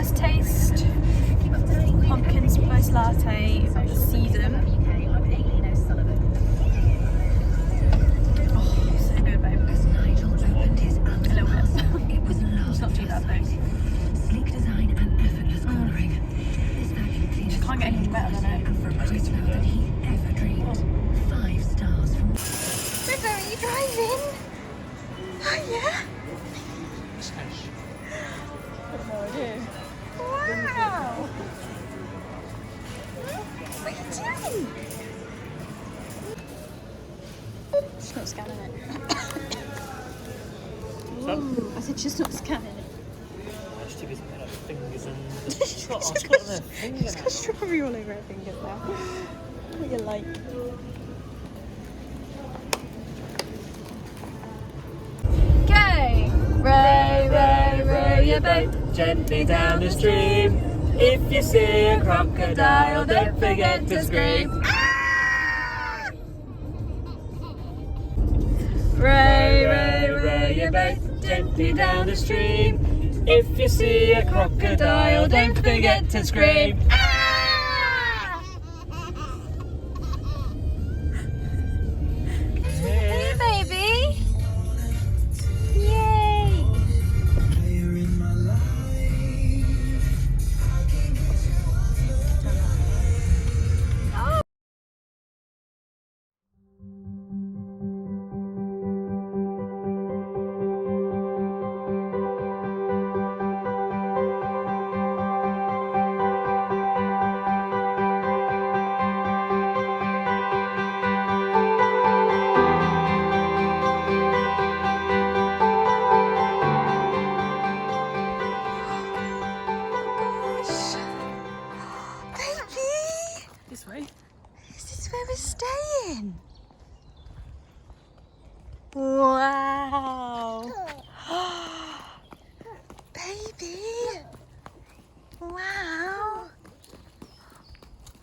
first taste. Pumpkin spice latte of the season. Oh, so good, babe. A little bit. It's not too bad though. Sleek design and effortless colouring. This vacuum cleaner Can't get anything better than it. and for a price than he ever dreamed. 5 stars from. River, are you driving? Oh yeah. No idea. Wow. What are you doing? She's not scanning it. Ooh, I said she's not scanning it. She's too busy putting her fingers and... She's got strawberry all over her fingers now. What you like? Okay. Row, row, row your boat gently down the stream. If you see a crocodile, don't forget to scream. Ah! Row, row, row your boat gently down the stream. If you see a crocodile, don't forget to scream. Ah! Hey, baby. Yay. Oh. Gosh. Baby! This way? Is this where we're staying? Wow! Baby! Wow!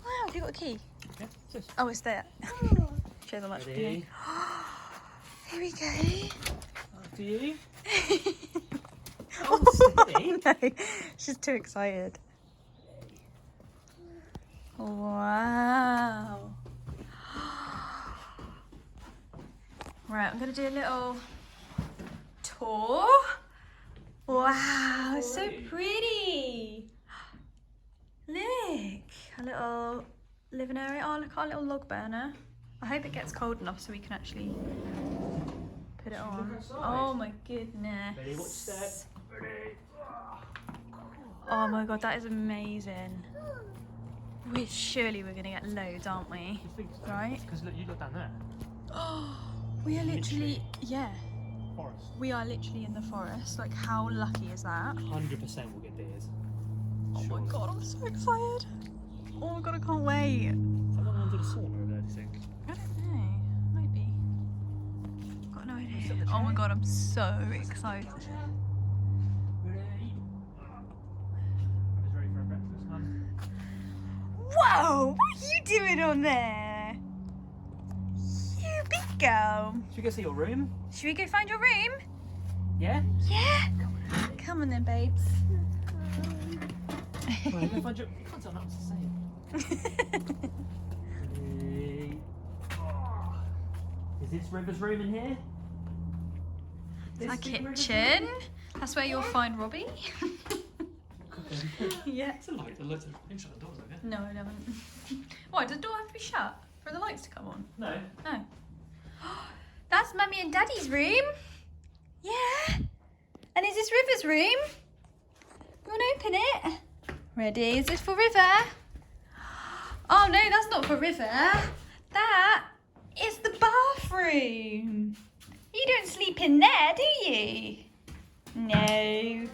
Wow, have you got a key? Yeah, this. Oh, it's there. Show them much. Ready? Here we go. After you. Oh, steady. no, she's too excited. Wow. Right, I'm going to do a little tour. Wow, it's so pretty. Look, a little living area. Oh, look, our little log burner. I hope it gets cold enough so we can actually put it on. Oh my goodness. Ready, watch step. Ready. Oh my god, that is amazing. Surely we're gonna get loads, aren't we? Right? Because look, you look down there. Oh, we are literally, yeah, Forest. we are literally in the forest. Like, how lucky is that? 100% we'll get deers. Oh Sure. my god, I'm so excited. Oh my god, I can't wait. Is that one under the sauna over there, do you think? I don't know, maybe. Got no idea. Oh my god, I'm so excited. Ready? Is ready for a breakfast, man? Whoa, what are you doing on there? You big girl. Should we go see your room? Should we go find your room? Yeah? Yeah. Come on then, babes. Right, go find your... You can't tell that was the same. Ready? Oh. Is this River's room in here? It's our This big River's kitchen. room? That's where you'll find Robbie. Cooking. Yeah. It's a light. The lights are shut the doors, okay? No, I haven't. Why, does the door have to be shut for the lights to come on? No. No. That's Mummy and Daddy's room. Yeah. And is this River's room? You want to open it? Ready? Is this for River? Oh no, that's not for River. That is the bathroom. You don't sleep in there, do you? No.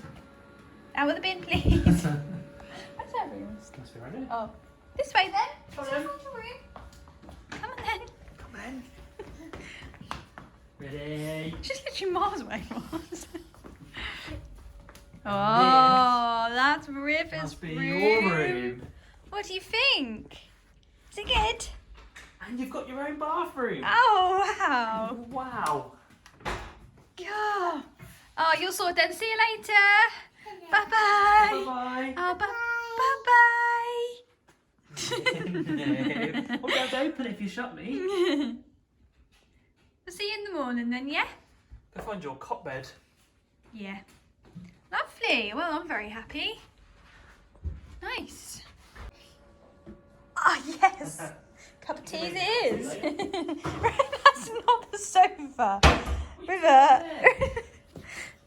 Out with the bin, please. Where's that room? Must be right here. Oh, this way then. Come on. Find your room. Come on then. Come on. Ready? She's literally miles away from us. Oh, that's River's Must be room. your room. What do you think? Is it good? And you've got your own bathroom. Oh, wow. Wow. God. Oh, you're sorted then. See you later. Bye-bye. Bye-bye. Oh, bye-bye. No. I'll be able to open it if you shut me. We'll see you in the morning then, yeah? Go find your cot bed. Yeah. Lovely. Well, I'm very happy. Nice. Oh, yes. Cup of tea it is. That's not the sofa. River.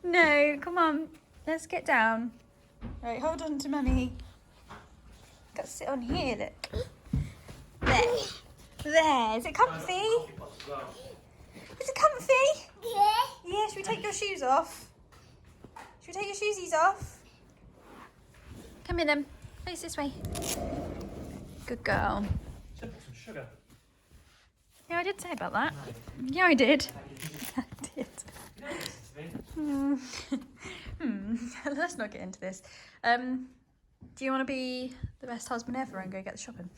No, come on. Let's get down. Right, hold on to Mummy. Got to sit on here, look. There. There. Is it comfy? Is it comfy? Yeah. Yeah, should we take your shoes off? Should we take your shoesies off? Come here then. Face this way. Good girl. Should put some sugar. Yeah, I did say about that. Yeah, I did. I did. Let's not get into this. Do you want to be the best husband ever and go get the shopping?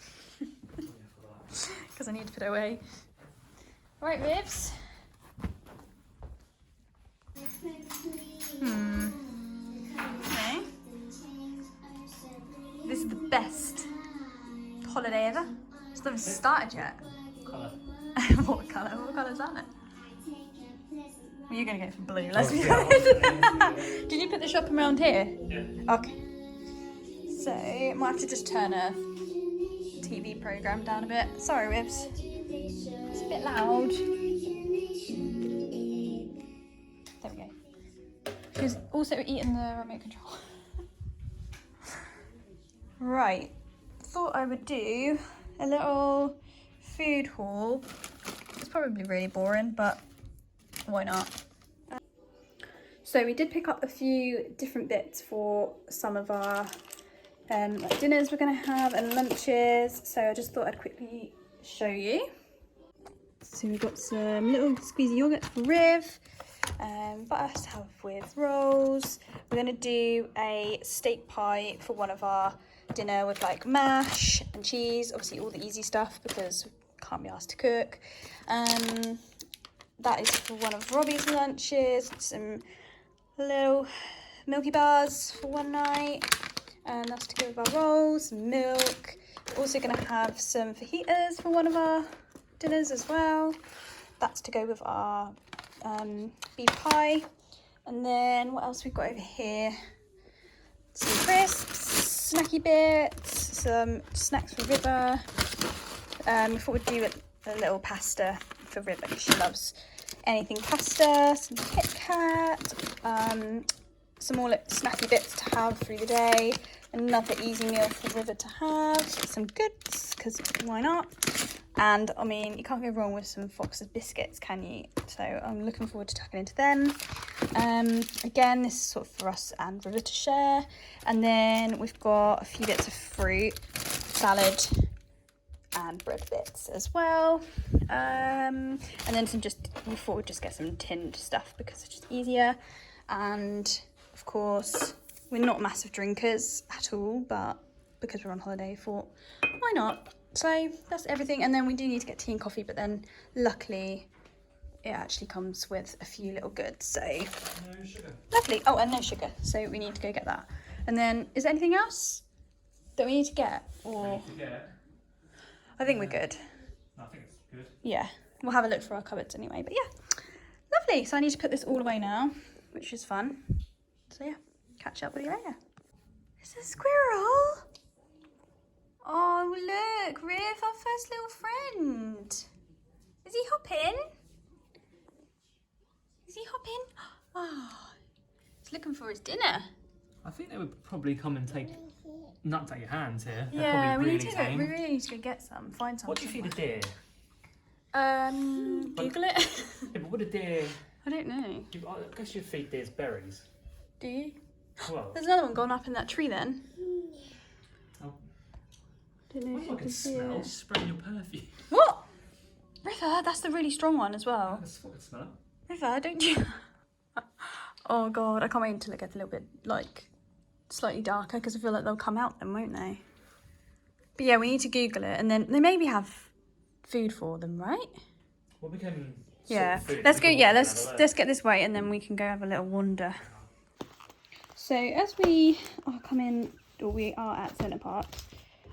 Because I need to put it away. Right, Ribs? Okay. This is the best holiday ever. It's not even started yet. Colour. What colour? What colour is that? Well, you're going to go for blue, let's be yeah. honest. Did you put the shopping around here? Yeah. Okay. So, might have to just turn a TV programme down a bit. Sorry, Ribs. It's a bit loud. There we go. She's also eating the remote control. Right. Thought I would do a little food haul. It's probably really boring, but why not? So we did pick up a few different bits for some of our dinners we're going to have and lunches. So I just thought I'd quickly show you. So we've got some little squeezy yogurts for Riv. Butter to have with rolls. We're going to do a steak pie for one of our dinner with like mash and cheese. Obviously all the easy stuff because we can't be asked to cook. That is for one of Robbie's lunches. Some little milky bars for one night. And that's to go with our rolls, milk. We're also going to have some fajitas for one of our dinners as well. That's to go with our beef pie. And then what else we've got over here? Some crisps, snacky bits, some snacks for River. We thought we'd do a little pasta for River because she loves anything pasta. Some Kit Kat, some more snacky bits to have through the day. Another easy meal for River to have. Some goods because why not? And I mean, you can't go wrong with some Fox's biscuits, can you? So I'm looking forward to tucking into them. Again, this is sort of for us and River to share. And then we've got a few bits of fruit, salad, and bread bits as well. And then we thought we'd just get some tinned stuff because it's just easier. And of course, we're not massive drinkers at all, but because we're on holiday, I thought, why not? So that's everything. And then we do need to get tea and coffee, but then luckily it actually comes with a few little goods. So No sugar. lovely. Oh, and no sugar. So we need to go get that. And then is there anything else that we need to get? Or I think we're good. I think it's good. Yeah, we'll have a look for our cupboards anyway. But yeah, lovely. So I need to put this all away now, which is fun. So yeah, catch up with you later. It's a squirrel. Oh, look, Riv, our first little friend. Is he hopping? Is he hopping? Oh, he's looking for his dinner. I think they would probably come and take nuts out your hands here. They're Yeah, probably we really need to. tame. We really need to go get some. Find some. What do you feed a deer? Google it. Yeah, but would a deer... I don't know. I guess you'd feed deers berries. Do you? Well, There's another one gone up in that tree then. oh, Don't know what if I you can can see smell? it. Spraying your perfume. What? River, that's the really strong one as well. That's what I can smell. River, don't you? Oh god, I can't wait until it gets a little bit like slightly darker because I feel like they'll come out then, won't they? But yeah, we need to Google it and then they maybe have food for them, right? Well, we can... Yeah, sort of food. let's We go. can Yeah, walk let's around get this way and then we can go have a little wander. So as we are coming, or we are at Center Parcs,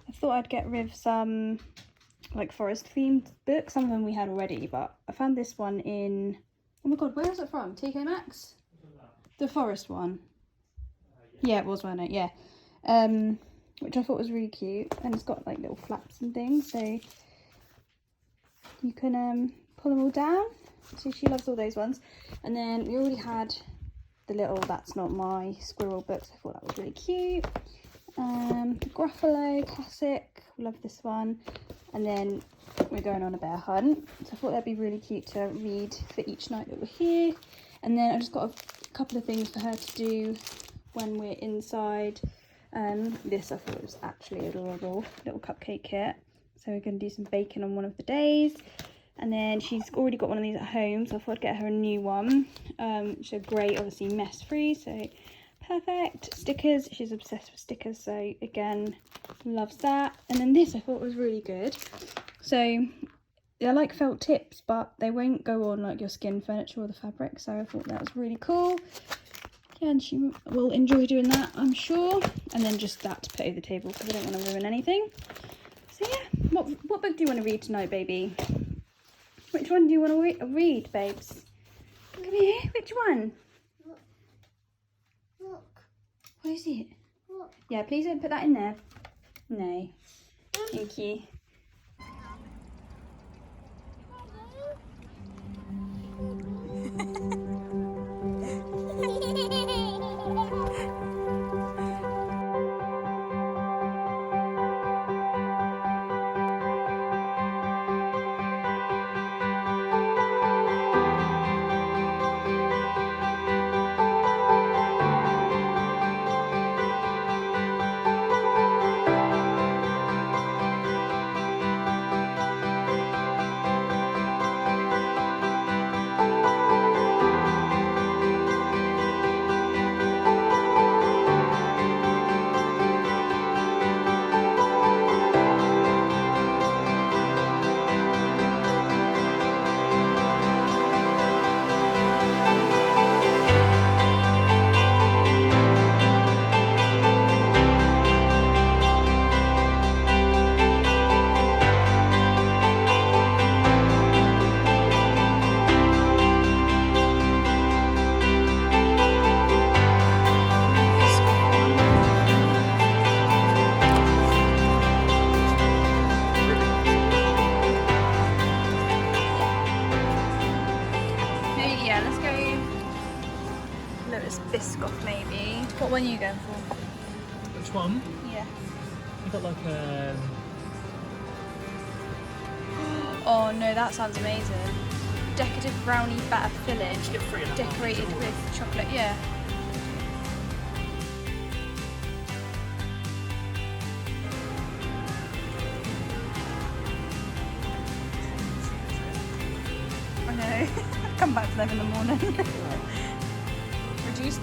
I thought I'd get Riv some like forest themed books. Some of them we had already, but I found this one in, oh my god, where is it from? TK Maxx? The forest one. Yeah, it was, wasn't it? Yeah. Which I thought was really cute, and it's got like little flaps and things, so you can pull them all down. So she loves all those ones. And then we already had the little That's Not My Squirrel books. I thought that was really cute. The Gruffalo classic, love this one. And then we're going on a bear hunt, so I thought that'd be really cute to read for each night that we're here. And then I just got a couple of things for her to do when we're inside. This I thought was actually adorable, little cupcake kit. So we're going to do some baking on one of the days. And then she's already got one of these at home, so I thought I'd get her a new one. So great, obviously mess free, so perfect. Stickers, she's obsessed with stickers, so again, loves that. And then this I thought was really good. So they're like felt tips, but they won't go on like your skin furniture or the fabric, so I thought that was really cool. Yeah, and she will enjoy doing that, I'm sure. And then just that to put over the table because I don't want to ruin anything. So yeah, what book do you want to read tonight, baby? Which one do you want to read, babes? Come here. Which one? Look. What is it? Look. Yeah, please don't put that in there. No. Thank you. Maybe. What one are you going for? Which one? Yeah. I got like a. Oh no, that sounds amazing. Decorative brownie batter filling, decorated with chocolate. Yeah. I know. Come back to them in the morning. Reduced.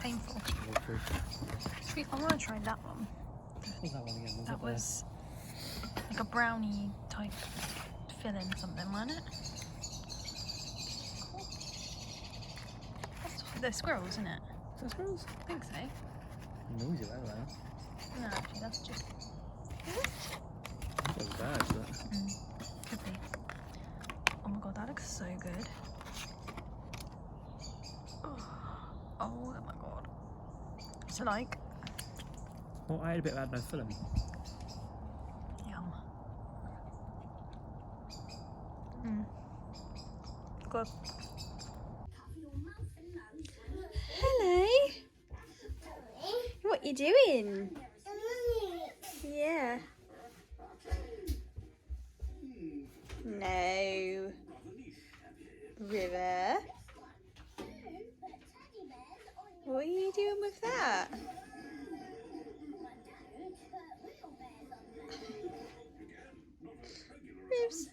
Painful. I want to try that one. That one again. That was like a brownie type filling something, wasn't it? Cool. They're squirrels, isn't it? Is that squirrels? I think so. Noisy like that. No, actually, that's just. That was bad, but. Could be. Oh my god, that looks so good. Oh my god. What's it like? Well, I ate a bit of adno filling. Yum. Good. what you doing? Yeah. No. River. What are you doing with that? Rivers.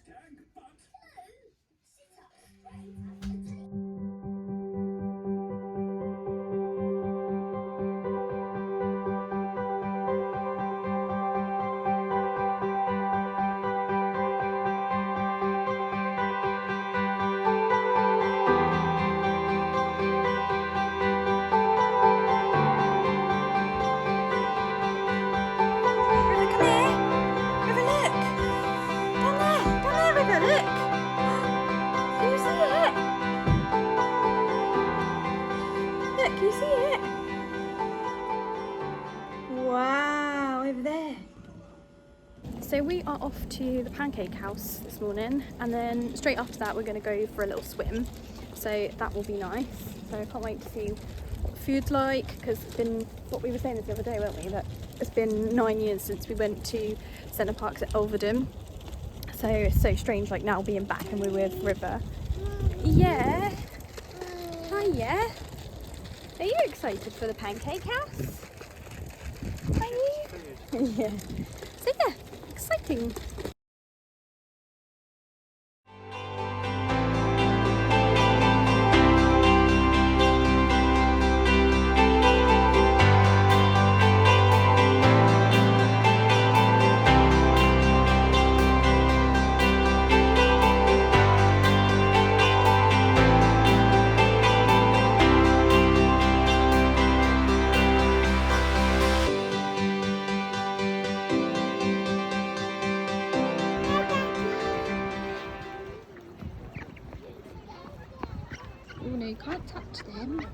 So we are off to the Pancake house this morning, and then straight after that we're going to go for a little swim, so that will be nice. So I can't wait to see what the food's like, because it's been, what we were saying this the other day, weren't we, that it's been 9 years since we went to Center Parcs at Woburn, so it's so strange like now being back and we're with River. Yeah. Hiya. Are you excited for the Pancake house? Are you? Yeah. So yeah, exciting. Oh no, you can't touch them.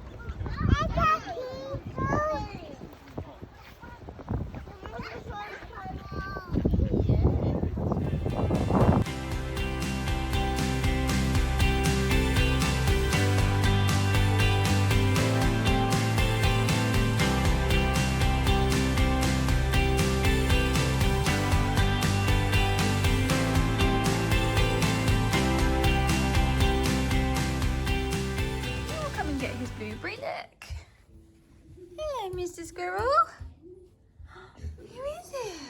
Look. Hello, Mr. Squirrel. Who is it?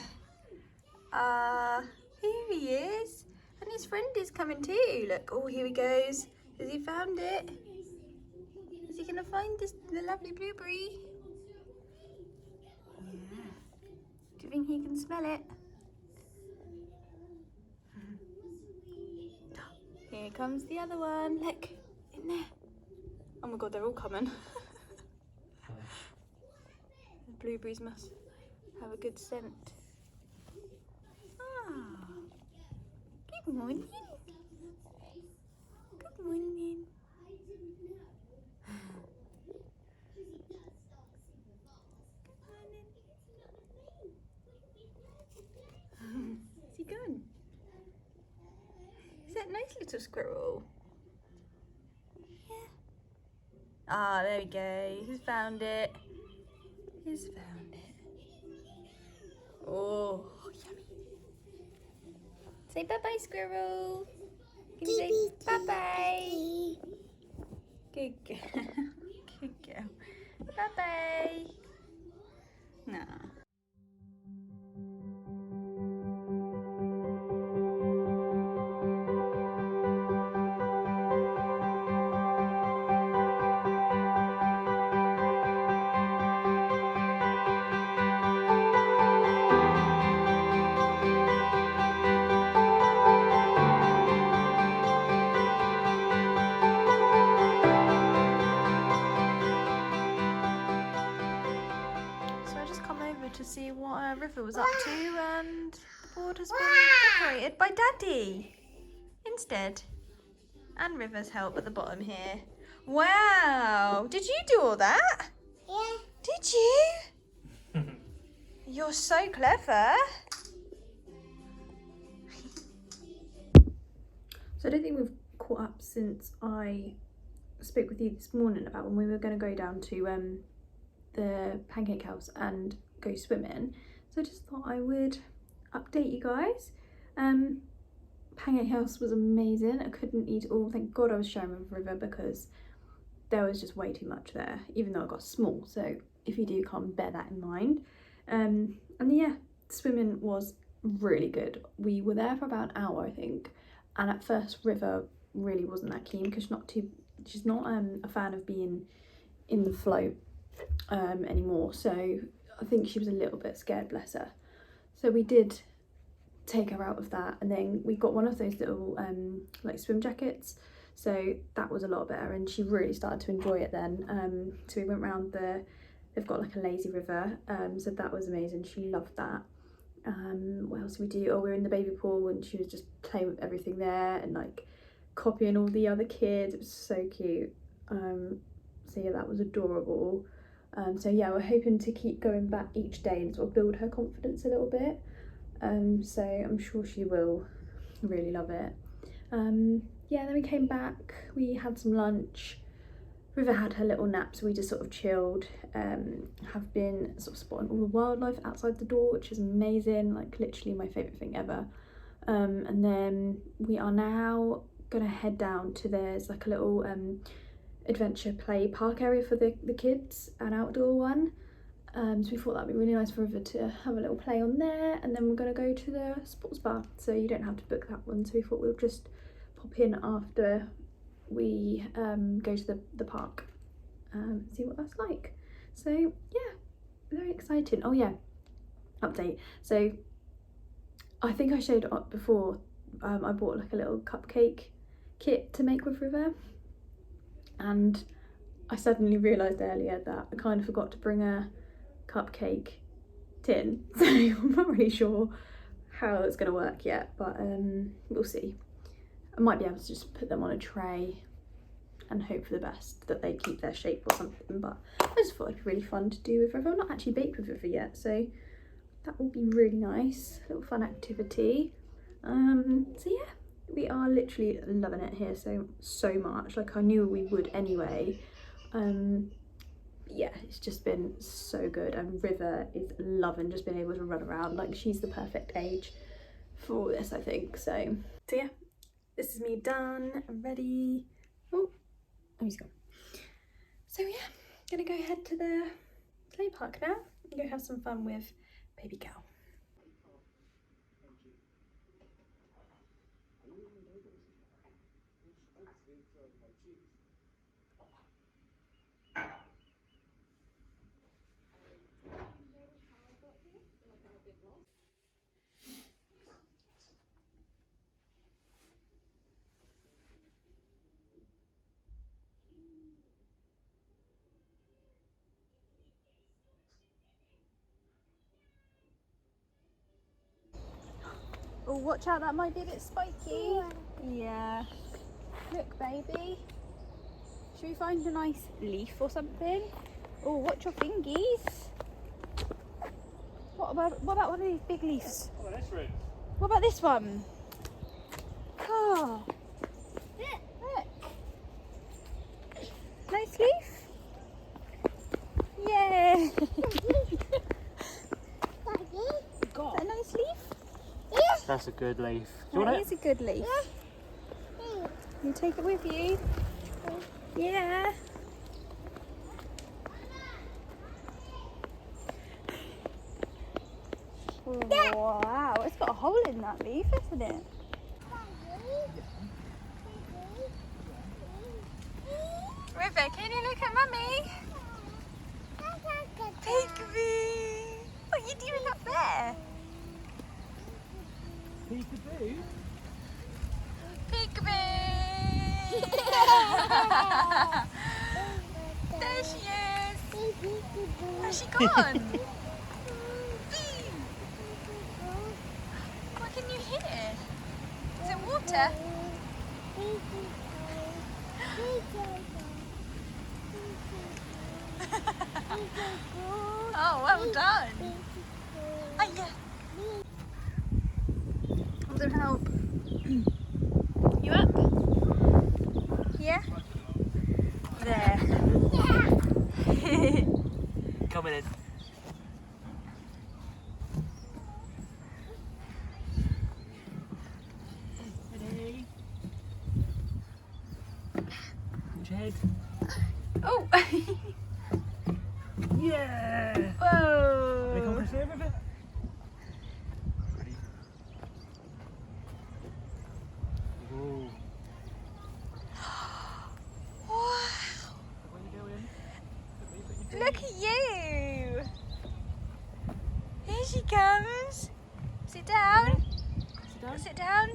Here he is. And his friend is coming too. Look, oh, here he goes. Has he found it? Is he going to find the lovely blueberry? Yeah. Do you think he can smell it? Here comes the other one. Look, in there. Oh my god, they're all coming. The blueberries must have a good scent. Ah, good morning. Good morning. Is he gone? Is that nice little squirrel? Yeah. Ah, there we go. He's found it. He's found it. Oh, yummy. Say bye-bye, squirrel. Can you say bye-bye? Good girl. Good girl. Bye-bye. No. To see what River was up to, and the board has been decorated by Daddy instead, and River's help at the bottom here. Wow, did you do all that? Yeah. Did you? You're so clever. So I don't think we've caught up since I spoke with you this morning about when we were going to go down to the Pancake House and go swimming. So I just thought I would update you guys. Pancake House was amazing. I couldn't eat it all. Thank God I was sharing with River because there was just way too much there, even though I got small. So if you do come, bear that in mind. And yeah, swimming was really good. We were there for about an hour, I think. And at first River really wasn't that keen because she's not a fan of being in the float anymore. So I think she was a little bit scared, bless her. So we did take her out of that, and then we got one of those little like swim jackets, so that was a lot better, and she really started to enjoy it then. So we went round they've got like a lazy river, so that was amazing. She loved that. What else did we do? Oh, we were in the baby pool and she was just playing with everything there and like copying all the other kids. It was so cute. So yeah, that was adorable. So yeah, we're hoping to keep going back each day and sort of build her confidence a little bit. So I'm sure she will really love it. Yeah, then we came back, we had some lunch. River had her little nap, so we just sort of chilled. Have been sort of spotting all the wildlife outside the door, which is amazing, like literally my favourite thing ever. And then we are now gonna head down to, there's like a little adventure play park area for the kids, an outdoor one. So we thought that'd be really nice for River to have a little play on there, and then we're gonna go to the sports bar, so you don't have to book that one. So we thought we'll just pop in after we go to the park, see what that's like. So yeah, very exciting. Oh yeah, update. So I think I showed up before, I bought like a little cupcake kit to make with River, and I suddenly realised earlier that I kind of forgot to bring a cupcake tin, so I'm not really sure how it's going to work yet, but we'll see. I might be able to just put them on a tray and hope for the best that they keep their shape or something, but I just thought it'd be really fun to do with River. I've not actually baked with River yet, so that will be really nice, a little fun activity. So yeah, we are literally loving it here so much, like I knew we would anyway. Yeah, it's just been so good, and River is loving just being able to run around. Like, she's the perfect age for all this, I think. So yeah, this is me done, I'm ready. Oh, he's gone. So yeah, gonna go head to the play park now and go have some fun with baby cow. Oh, watch out, that might be a bit spiky. Yeah. Look, baby. Should we find a nice leaf or something? Oh, watch your fingies. What about one of these big leaves? Oh, that's right. What about this one? Oh. Look. Nice leaf? Yeah. Is that a nice leaf? That's a good leaf. Do you That want is a good leaf. You take it with you? Yeah. Wow, it's got a hole in that leaf, isn't it? River, can you look at Mummy? Peekaboo! What are you doing up there? Peekaboo? Peekaboo! There she is! Where's she gone? What can you hear? Is it water? Oh, well done! Oh, yeah. Want some help? You up? Yeah? There. coming in. Ready? Watch your head. Oh! Yeah! Can I Whoa! come across here, River? Ready? Whoa. Wow! Where you going? Look at you! Here she comes. Sit down. Sit down. Sit down.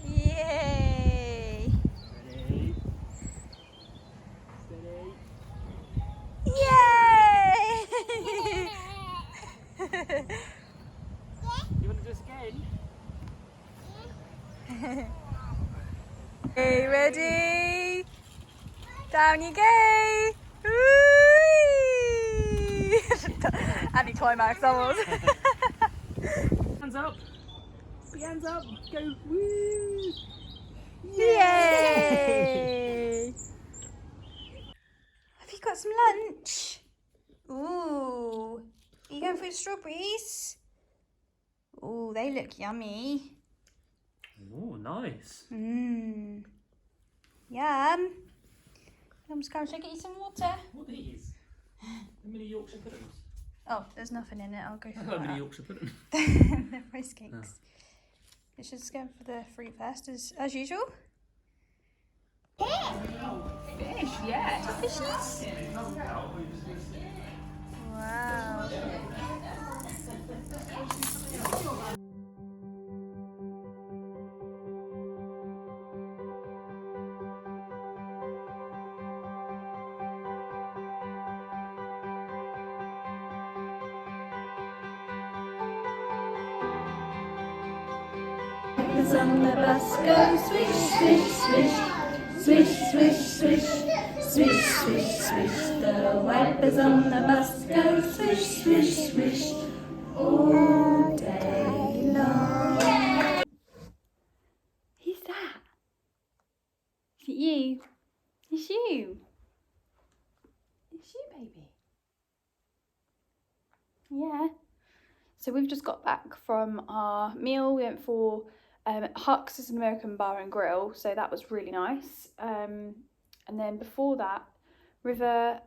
Yay! Ready? Steady. Yay! You want to do this again? Okay, ready? Down you go! Whee! Anti-climax almost. Hands up. Big hands up. Go. Woo! Yay! Have you got some lunch? Ooh. Are you going for your strawberries? Ooh, they look yummy. Oh, nice. Mmm. Yum. Come, Scarlett, shall I get you some water? What are these? The mini Yorkshire puddings. Oh, there's nothing in it. I'll go for Oh, mini that. Yorkshire pudding. They're rice cakes. Oh. Let's just go for the fruit first, as usual. Fish, yeah. Fishes. Wow. Wipers on the bus go swish, swish, swish, swish, swish, swish, swish, swish, swish. The wipers on the bus go swish, swish, swish, all day long. Who's that? Is it you? It's you. It's you, baby. Yeah. So we've just got back from our meal. We went for Huck's, is an American bar and grill, so that was really nice. And then before that, River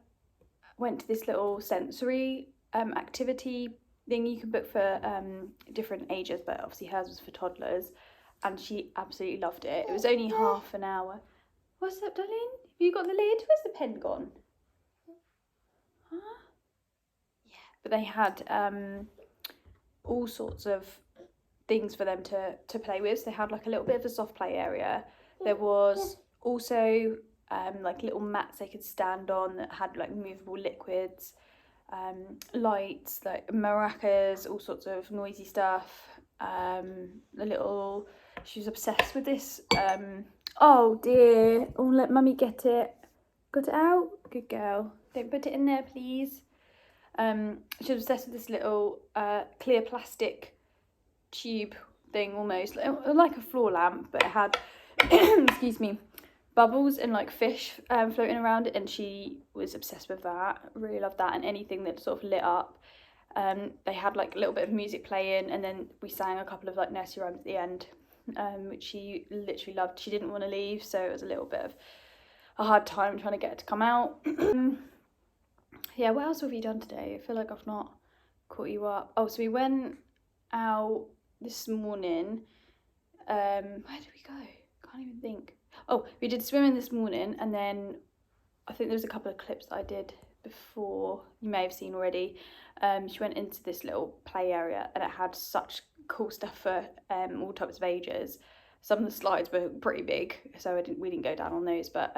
went to this little sensory activity thing you can book for different ages, but obviously hers was for toddlers, and she absolutely loved it. It was only half an hour. What's up, darling? Have you got the lid? Where's the pen gone? Huh? Yeah, but they had all sorts of things for them to play with. So they had like a little bit of a soft play area. There was also like little mats they could stand on that had like movable liquids, lights, like maracas, all sorts of noisy stuff. She was obsessed with this. Oh dear, oh, let mummy get it. Got it out? Good girl. Don't put it in there, please. She was obsessed with this little clear plastic tube thing, almost like a floor lamp, but it had excuse me, bubbles and like fish floating around it, and she was obsessed with that. Really loved that, and anything that sort of lit up. They had like a little bit of music playing, and then we sang a couple of like nursery rhymes at the end, which she literally loved. She didn't want to leave, so it was a little bit of a hard time trying to get her to come out. Yeah, what else have you done today? I feel like I've not caught you up. Oh, so we went out this morning. Where did we go? Can't even think. Oh, we did swimming this morning, and then I think there was a couple of clips that I did before you may have seen already. She went into this little play area, and it had such cool stuff for all types of ages. Some of the slides were pretty big, so we didn't go down on those, but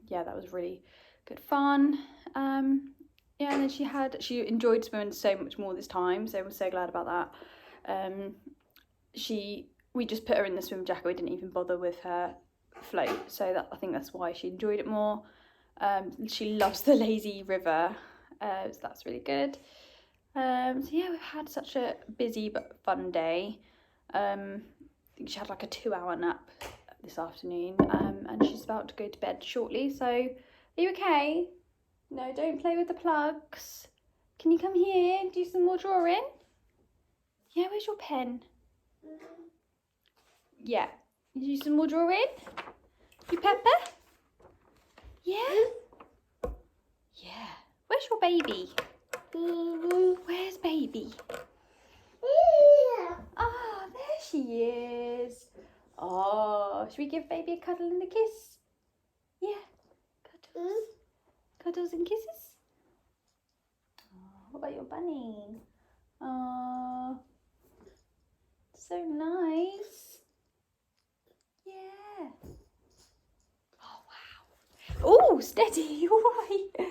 yeah, that was really good fun. Yeah, and then she enjoyed swimming so much more this time, so I'm so glad about that. We just put her in the swim jacket. We didn't even bother with her float, so I think that's why she enjoyed it more. She loves the lazy river, so that's really good. So yeah, we've had such a busy but fun day. I think she had like a 2-hour nap this afternoon, and she's about to go to bed shortly. So, are you okay? No, don't play with the plugs. Can you come here and do some more drawing? Yeah, where's your pen? Yeah. You do some more drawing? You Pepper? Yeah? Yeah. Where's your baby? Where's baby? Oh, there she is. Oh, should we give baby a cuddle and a kiss? Yeah. Cuddles. Cuddles and kisses? Oh, what about your bunny? Oh, so nice. Yeah. Oh, wow. Oh, steady. All right. But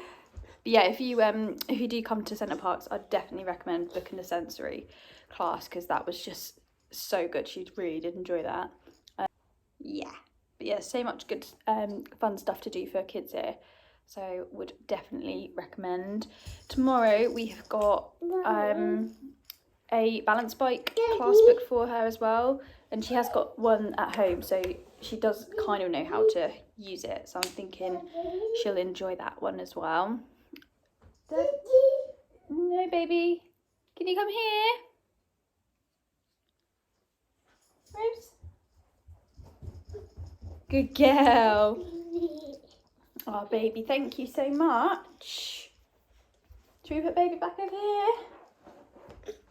yeah, if you do come to Center Parcs, I'd definitely recommend booking the sensory class because that was just so good. She really did enjoy that. Yeah, but yeah, so much good fun stuff to do for kids here, so would definitely recommend. Tomorrow we have got a balance bike class booked for her as well, and she has got one at home, so she does kind of know how to use it, so I'm thinking she'll enjoy that one as well. No, baby, can you come here? Rose? Good girl. Oh, baby, thank you so much. Should we put baby back over here?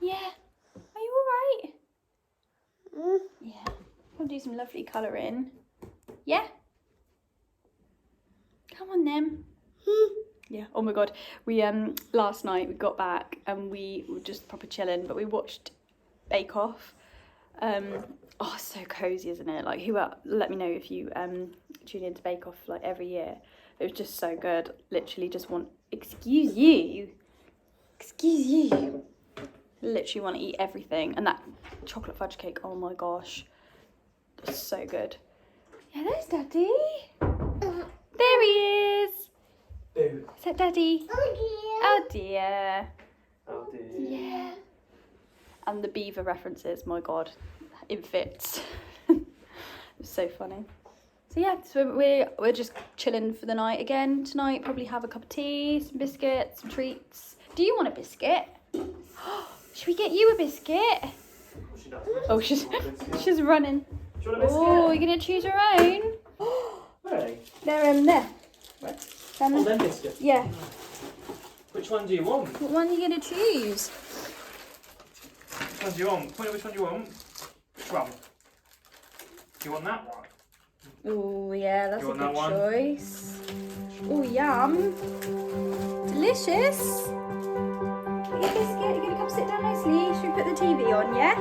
Yeah. Are you all right? Yeah. We'll do some lovely colouring. Yeah? Come on then. Yeah. Oh my God. We last night we got back and we were just proper chilling, but we watched Bake Off. Oh, so cozy, isn't it? Like, let me know if you tune into Bake Off like every year. It was just so good. Literally just want, excuse you, literally want to eat everything. And that chocolate fudge cake, oh my gosh, it was so good. Yeah, there's Daddy. There he is. Is that Daddy? Oh dear. Oh dear. Yeah. And the beaver references, my God, it fits. It's so funny. So yeah, so we're just chilling for the night again tonight. Probably have a cup of tea, some biscuits, some treats. Do you want a biscuit? Should we get you a biscuit? Oh, she's running. Do you want a biscuit? Oh, you're gonna choose your own? Where are they? They're there. Where? Them. Oh, them biscuits. Yeah. Which one do you want? What one are you gonna choose? Which one do you want? Point out which one do you want. Which one? Do you want that one? Oh yeah, that's You a want good that one? choice. Oh yum. Delicious. Get a biscuit, you're gonna come sit down nicely. Should we put the TV on, yeah?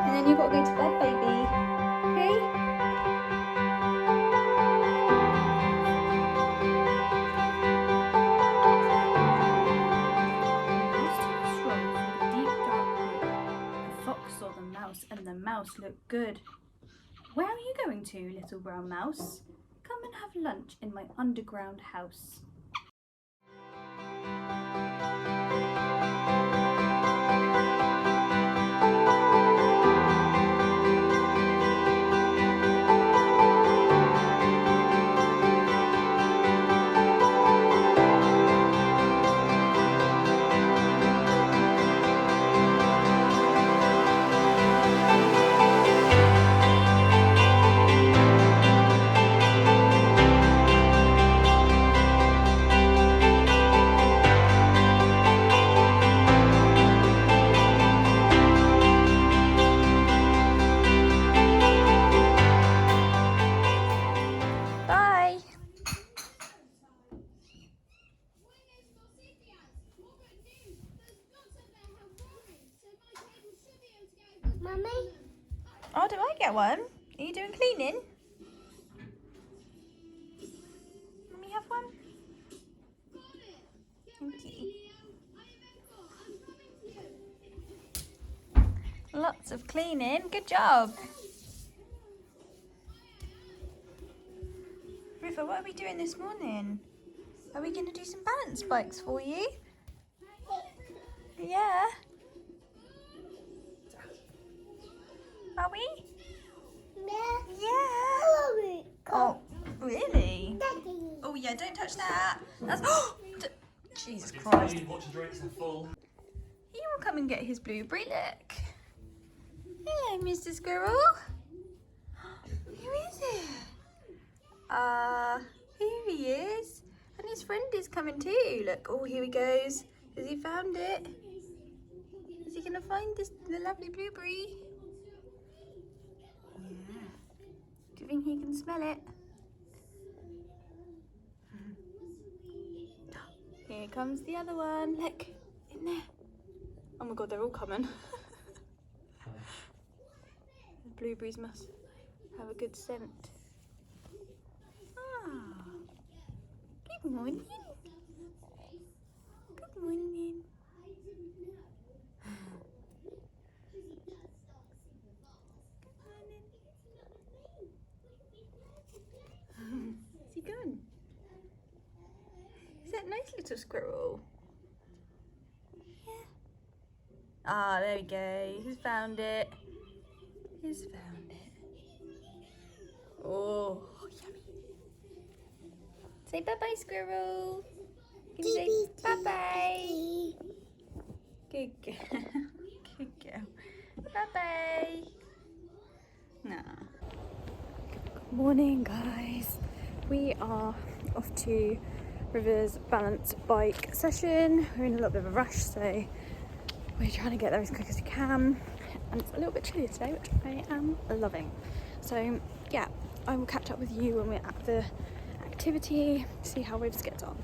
And then you've got to go to bed, baby. Okay? And the mouse looked good. Where are you going to, little brown mouse? Come and have lunch in my underground house. Bye. Mummy? Oh, do I get one? Are you doing cleaning? Let me have one. Thank you. Lots of cleaning. Good job. River, what are we doing this morning? Are we going to do some balance bikes for you? Yeah. Are we? Yeah. Oh, really? Oh, yeah, don't touch that. That's... Christ. Watch the drinks are full. He will come and get his blueberry, look. Hello, Mr. Squirrel. Who is it? Here he is. And his friend is coming too. Look, oh, here he goes. Has he found it? Is he gonna find the lovely blueberry? Yeah. Do you think he can smell it? Here comes the other one. Look, in there. Oh my god, they're all coming. The blueberries must have a good scent. Ah, good morning. Good morning. Is he gone? Is that nice little squirrel? Yeah. Ah, there we go. He's found it. He's found it. Oh, yummy. Say bye-bye, squirrel. Can you say bye-bye? Good girl. Good girl. Bye-bye. Nah. Good morning, guys. We are off to River's balance bike session. We're in a little bit of a rush, so we're trying to get there as quick as we can. And it's a little bit chilly today, which I am loving. So yeah, I will catch up with you when we're at the activity, see how Rivers gets on.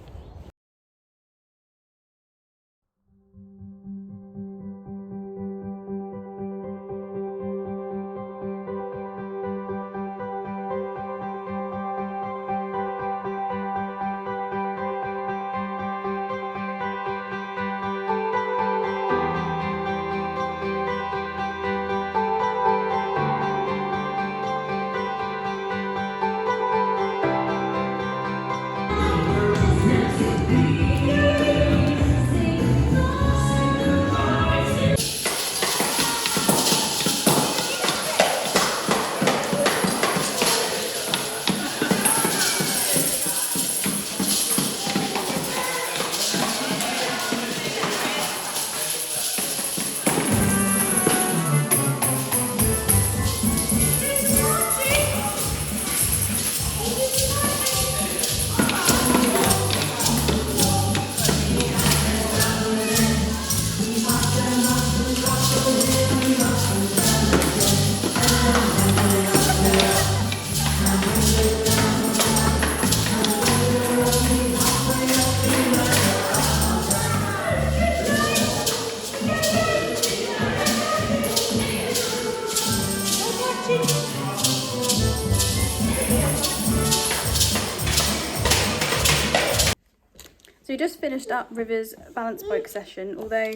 So we just finished up River's balance bike session, although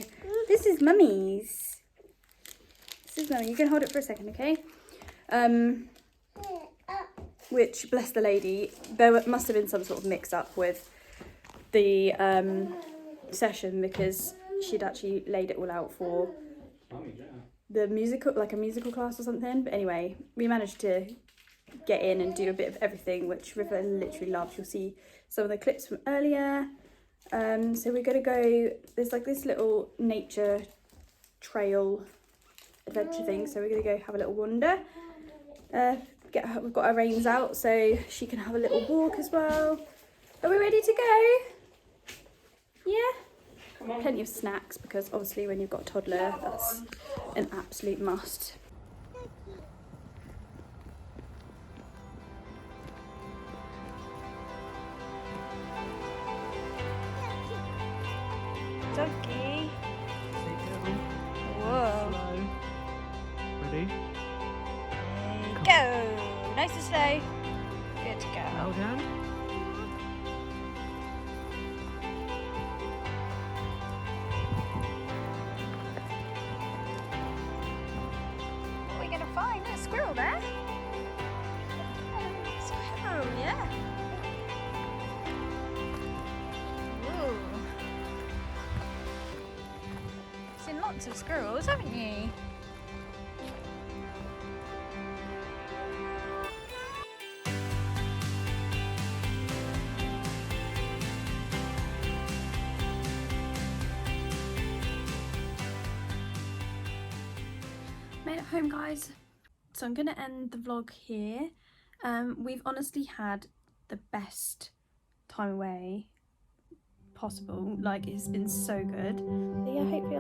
this is Mummy's. This is Mummy. You can hold it for a second, okay? Which, bless the lady, there must have been some sort of mix-up with the session, because she'd actually laid it all out for the musical, like a musical class or something. But anyway, we managed to get in and do a bit of everything, which River literally loves. You'll see some of the clips from earlier. So we're gonna go, there's like this little nature trail adventure thing, so we're gonna go have a little wander. We've got our reins out so she can have a little walk as well. Are we ready to go? Yeah? Plenty of snacks, because obviously when you've got a toddler, that's an absolute must. Donkey. Whoa. Ready? Go. Nice and slow. Good to go. Well done. What are we gonna find? There's a squirrel there. Squirrel, yeah. Ooh. Seen lots of squirrels, haven't you? Made it home, guys. So I'm gonna end the vlog here. We've honestly had the best time away possible. Like, it's been so good. So yeah, hopefully